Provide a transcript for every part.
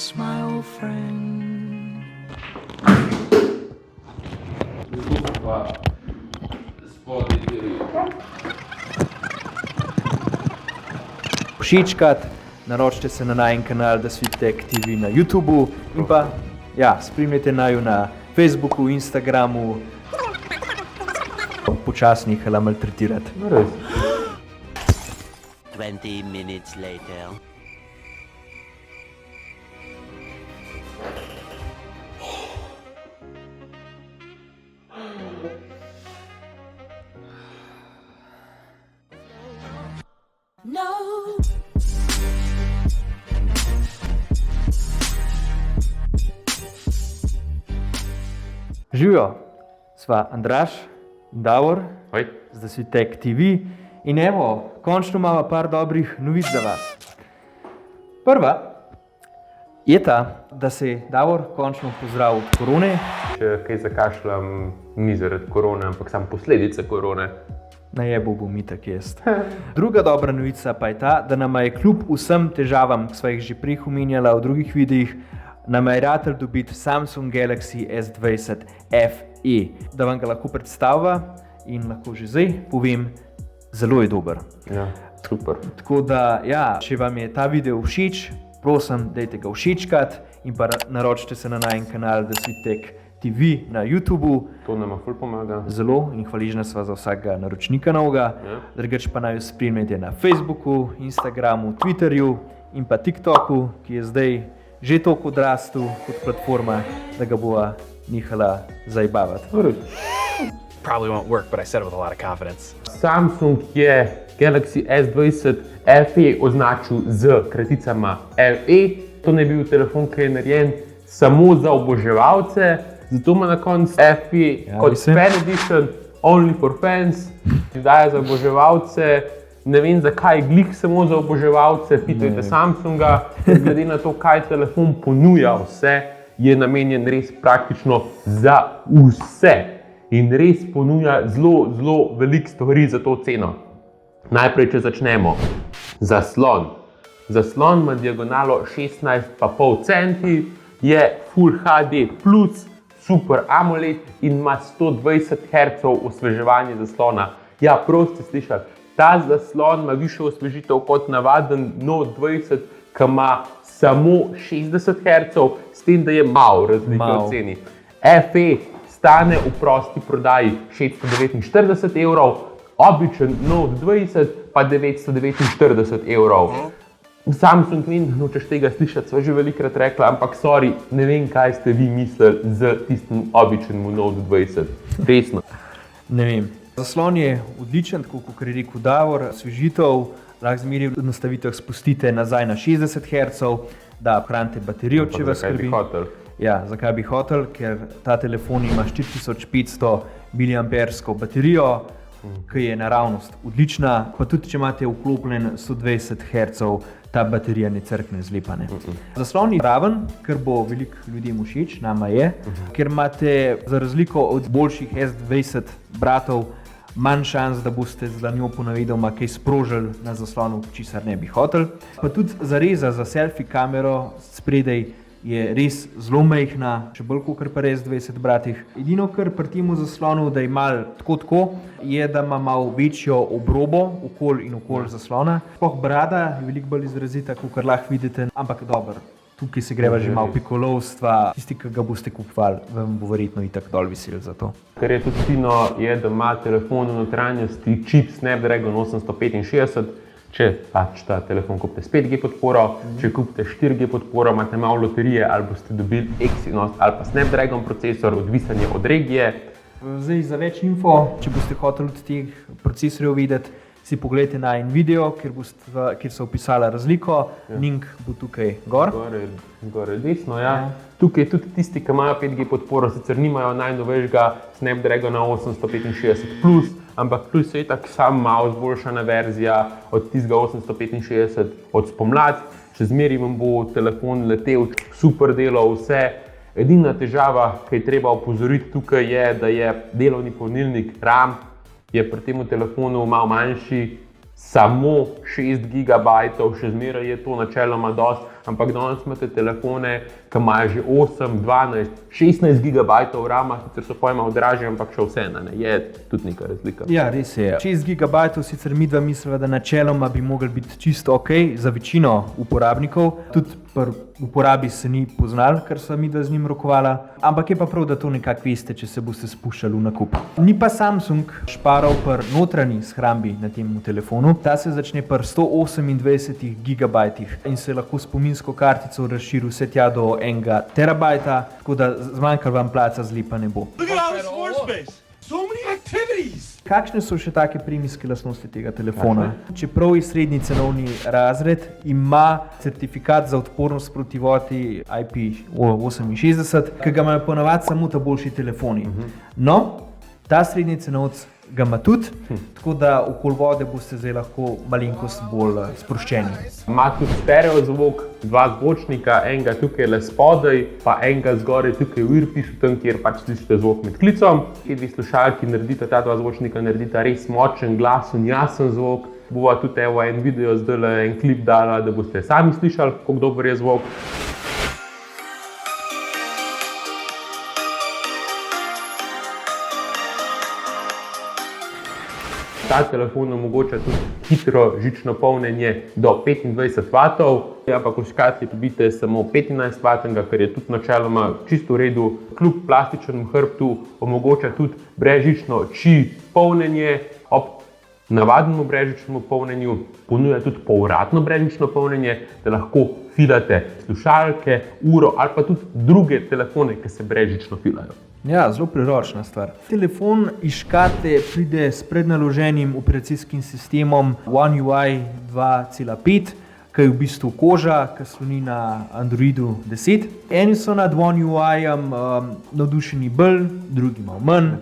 Christmas, my old friend. Všečkati, naročite se na najin kanal The Sweet Tech TV na YouTubu in pa spremljajte naju na Facebooku, Instagramu. Počasni nehala maltretirati. 20 minutes later. No. Živijo, sva Andraž in Davor Hoj. z The Sweet Tech TV in evo, končno imamo par dobrih novic za vas. Prva je ta, da se je Davor končno pozdravil od korone. Če kaj zakašljam, ni zaradi korone, ampak samo posledice korone. Najebal bom itak jaz. Druga dobra novica pa je ta, da nama je kljub vsem težavam, ki sva jih že prej omenjala v drugih videih, nama je ratel dobiti Samsung Galaxy S20 FE. Da vam ga lahko predstavlja in lahko že zdaj povem, zelo je dober. Ja, super. Tako da, če vam je ta video všeč, prosim, dajte ga všečkati in pa naročite se na najin kanal The Sweet Tech TV na YouTubu. To nama ful pomaga. Zelo in hvaležna sva za vsakega naročnika novega. Drugače pa naj jo spremljate na Facebooku, Instagramu, Twitterju in pa TikToku, ki je zdaj že toliko odrastel kot platforma, da ga bova nehala zajebavati. Probably won't work, but I said it with a lot of confidence. Samsung je Galaxy S20 FE označil z kraticama FE. To ne bi bil telefon, ki je narejen samo za oboževalce, zato ima na koncu FE kot fan edition, only for fans, daje za oboževalce. Ne vem, zakaj glih samo za oboževalce, pitajte Samsunga, glede na to, kaj telefon ponuja vse, je namenjen res praktično za vse in res ponuja zelo veliko stvari za to ceno. Najprej, če začnemo. Zaslon. Zaslon ima diagonalo 16,5 cm, je Full HD+, Super AMOLED in ima 120 Hz osveževanje zaslona. Ja, prav ste slišali, ta zaslon ima višjo osvežitev kot navaden Note 20, ki ima samo 60 Hz, s tem, da je malo razlike v ceni. FE stane v prosti prodaji 649 €, običen Note 20 pa 949 €. Samsung ni, nočeš tega slišati, sva že velikokrat rekla, ampak sorry, ne vem, kaj ste vi mislili z tistim običnim Note 20. Resno. Ne vem. Zaslon je odličen, tako kot je rekel Davor, osvežitev, lahko zmeraj v nastavitvah spustite nazaj na 60 Hz, da ohranite baterijo, če vas skrbi. Zakaj bi hotel? Ja, zakaj bi hotel? Ker ta telefon ima 4500 mAh baterijo, ki je naravnost odlična, pa tudi če imate vklopljen 120 Hz, ta baterija ne crkne zlepane. Zaslon je raven, ker bo veliko ljudem všeč, nama je, ker imate za razliko od boljših S20 bratov manj šans, da boste z dlanjo po navedoma kaj sprožili na zaslonu, česar ne bi hotel. Pa tudi zareza za selfie kamero spredaj je res zelo majhna, še bolj kot pri S20 bratih. Edino, kar pri temu zaslonu, da je malo tako, je, da ima malo večjo obrobo okoli in okoli zaslona. Sploh brada je veliko bolj izrazita, kot lahko vidite, ampak dobro. Tukaj se greva že malo pikolovstva. Tisti, ki ga boste kupovali, vam bo verjetno itak dol vesel za to. Kar je tudi fino, je, da ima telefon v notranjosti čip Snapdragon 865. Če pač ta telefon kupite s 5G podporo, če kupite 4G podporo, imate malo loterije ali boste dobili Exynos ali pa Snapdragon procesor, odvisen je od regije. Zdaj za več info, če boste hoteli od teh procesorjev videti, si pogledajte na en video, kjer so opisala razliko. Link bo tukaj gor. Zgoraj desno, ja. Tukaj tudi tisti, ki imajo 5G podporo, sicer nimajo najnovejšega Snapdragona 865+, ampak plus je itak sam malo zboljšana verzija od tistega 865 od spomladi. Še zmeraj vam bo telefon letel, super delal vse. Edina težava, ki je treba opozoriti tukaj, je, da je delovni polnilnik RAM je pri tem telefonu malo manjši, samo 6 GB, še zmeraj je to načeloma dosti, ampak danes imate telefone, ki imajo že 8, 12, 16 gigabajtov rama, sicer so pojma dražji, ampak še vseeno, ne, je tudi neka razlika. Ja, res je. 6 gigabajtov sicer midva misliva, da načeloma bi mogli biti čisto ok za večino uporabnikov, tudi pri uporabi se ni poznal, ker sva midva z njim rokovala, ampak je pa prav, da to nekako veste, če se boste spuščali v nakup. Ni pa Samsung šparal pri notranji shrambi na tem telefonu. Ta se začne pri 128 gigabajtih in se lahko spominsko kartico razširi vse tja do 1 terabajta, tako da zmanjkalo vam placa zlepa ne bo. Look at all this floor space. So many activities. Kakšne so še take premijske lastnosti tega telefona? Čeprav je srednji cenovni razred, ima certifikat za odpornost proti vodi IP68, ki ga imajo ponavadi samo ta boljši telefoni. No, ta srednji cenovc ga ima tudi, tako da okoli vode boste zdaj lahko malenkost bolj sproščeni. Ima tudi stereo zvok, 2 zvočnika, enega tukaj le spodaj, pa enega zgoraj tukaj v earpiece, tam kjer pač slišite zvok med klicom. Ti dve slušalki naredita, ta 2 zvočnika naredita res močen, glasen, jasen zvok. Bova tudi en video zdajle, en klip dala, da boste sami slišali, kako dober je zvok. Ta telefon omogoča tudi hitro žično polnjenje do 25 W, ampak v škatli dobite samo 15 W, kar je tudi načeloma čisto v redu. Kljub plastičnemu hrbtu omogoča tudi brezžično polnjenje. Ob navadnemu brezžičnemu polnjenju ponuja tudi povratno brezžično polnjenje, da lahko filate slušalke, uro ali pa tudi druge telefone, ki se brezžično filajo. Ja, zelo priročna stvar. Telefon iz škatle pride s prednaloženim operacijskim sistemom One UI 2.5, ki je v bistvu koža, ki sloni na Androidu 10. Eni so nad One UI-jem navdušeni bolj, drugi malo manj.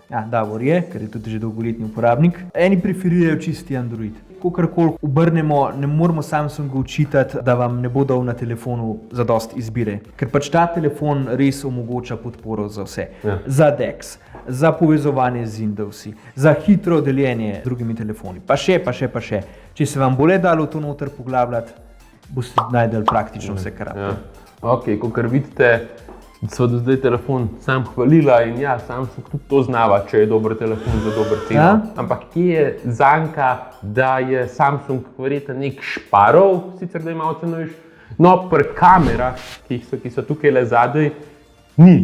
Ja, Davor je, ker je tudi že dolgoletni uporabnik. Eni preferirajo čisti Android. Kakorkoli obrnemo, ne moramo Samsungu očitati, da vam ne bo dal na telefonu zadosti izbire, ker pač ta telefon res omogoča podporo za vse. Ja. Za DeX, za povezovanje z Windowsi, za hitro deljenje z drugimi telefoni, pa še. Če se vam bo le dalo to noter poglabljati, boste najdeli praktično vse, kar rabite. Ja. Ok, kakor vidite, so do zdaj telefon sam hvalila in ja, Samsung tudi to znava, če je dober telefon za dober ceno. Ja? Ampak kje je zanka, da je Samsung verjetno nek šparov, sicer da je malo cenovejši, no pri kamerah, ki so tukaj le zadaj, ni.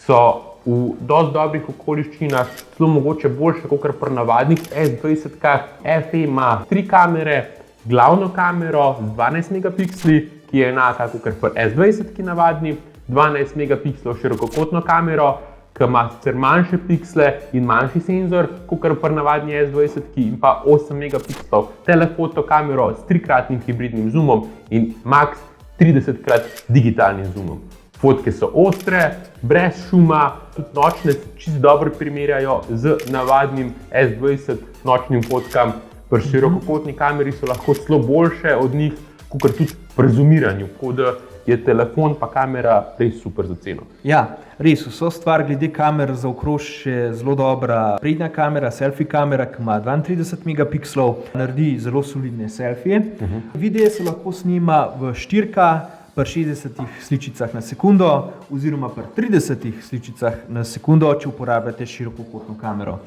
So v dosti dobrih okoliščinah, celo mogoče boljše kot pri navadnih S20-kah. FE ima 3 kamere, glavno kamero z 12 megapiksli, ki je enaka kot pri S20-ki navadni, 12 megapikslov širokokotno kamero, ki ima sicer manjše piksle in manjši senzor, kot pri navadni S20-ki, in pa 8 megapikslov telefoto kamero s 3-kratnim hibridnim zoomom in max 30-krat digitalnim zoomom. Fotke so ostre, brez šuma, tudi nočne se čisto dobro primerjajo z navadnim S20 nočnim fotkam. Pri širokokotni kameri so lahko celo boljše od njih, kot tudi pri zoomiranju. Je telefon pa kamera res super za ceno. Ja, res, vso stvar glede kamer zaokroži še zelo dobra prednja kamera, selfie kamera, ki ima 32 megapikslov, naredi zelo solidne selfije. Videe se lahko snima v 4K, pri 60 sličicah na sekundo oziroma pri 30 sličicah na sekundo, če uporabljate širokokotno kamero.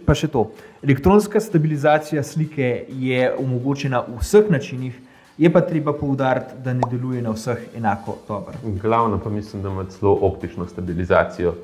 Pa še to, elektronska stabilizacija slike je omogočena v vseh načinih, je pa treba poudariti, da ne deluje na vseh enako dobro. Glavno pa mislim, da ima celo optično stabilizacijo.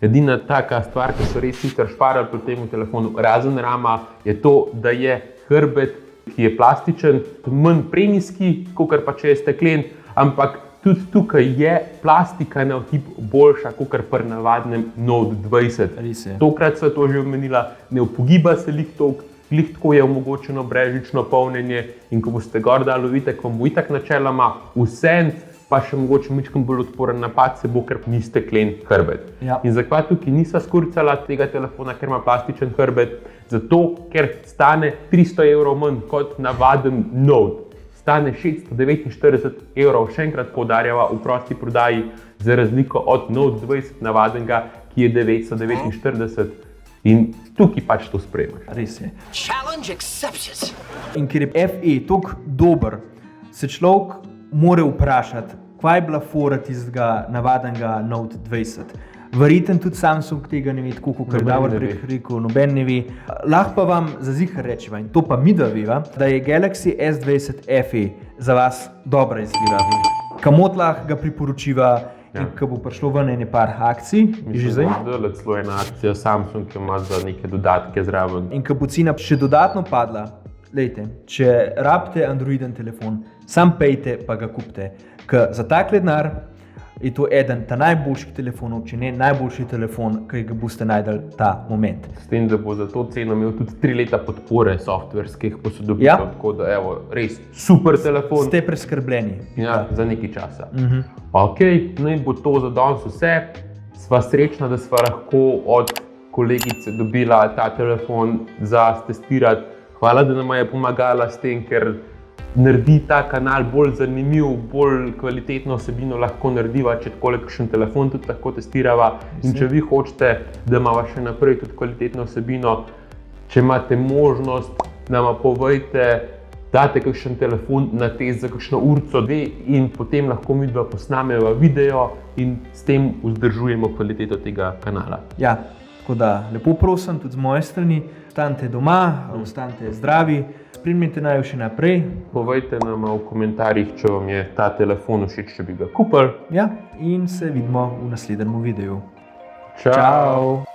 Edina taka stvar, ki so res sicer šparali pri tem telefonu, razen rama, je to, da je hrbet, ki je plastičen, manj premijski, kot pa če je steklen, ampak tudi tukaj je plastika na otip boljša, kot pri navadnem Note 20. Tokrat so to že omenila, ne upogiba se lih toliko, glih tako je omogočeno brezžično polnjenje in ko boste gor dali vitek, vam bo itak načeloma vsem, pa še mogoče mičkim bolj odporen napad se bo, ker ni steklen hrbet. Ja. In zakaj tukaj nisa skurcala tega telefona, ker ima plastičen hrbet? Zato, ker stane 300 € manj kot navaden Note. Stane 649 €, še enkrat poudarjava v prosti prodaji, za razliko od Note 20 navadenega, ki je 949. In tukaj pač to sprejmeš. Res je. Challenge accepted. In ker je FE toliko dober, se človek more vprašati, kaj je bila fora tistega navadnega Note 20. Verjetno tudi Samsung tega ne ve, tako kot je Davor rekel, noben ne ve. Lahko pa vam za zihar rečeva, in to pa mi da veva, da je Galaxy S20 FE za vas dobra izbira. Kamot lahko ga priporočiva in ko bo prišlo ven ene par akcij, že zdaj. Mislim, da je celo ena akcija Samsung, ki ima za neke dodatke zraven. In ko bo cena še dodatno padla, lejte, če rabite Androiden telefon, sam pejte pa ga kupite. Ker za takle denar je to eden ta najboljših telefonov, če ne najboljši telefon, ki ga boste najdel ta moment. S tem, da bo za to ceno imel tudi 3 leta podpore softverskih posodobitev, tako da evo, res super telefon. Ste preskrbljeni. Ja, za nekaj časa. Ok, no in bo to za danes vse. Sva srečna, da sva lahko od kolegice dobila ta telefon za testirati. Hvala, da nam je pomagala s tem, ker naredi ta kanal bolj zanimiv, bolj kvalitetno vsebino lahko narediva, če takole kakšen telefon tudi lahko testirava. In če vi hočete, da imava še naprej tudi kvalitetno vsebino, če imate možnost, nama povejte, date kakšen telefon na test za kakšno urco, 2 in potem lahko midva posnameva video in s tem vzdržujemo kvaliteto tega kanala. Ja, tako da lepo prosim tudi z moje strani, ostanite doma, ostanite zdravi, spremljajte naju še naprej. Povejte nam v komentarjih, če vam je ta telefon všeč, če bi ga kupili. Ja, in se vidimo v naslednjem videu. Čau!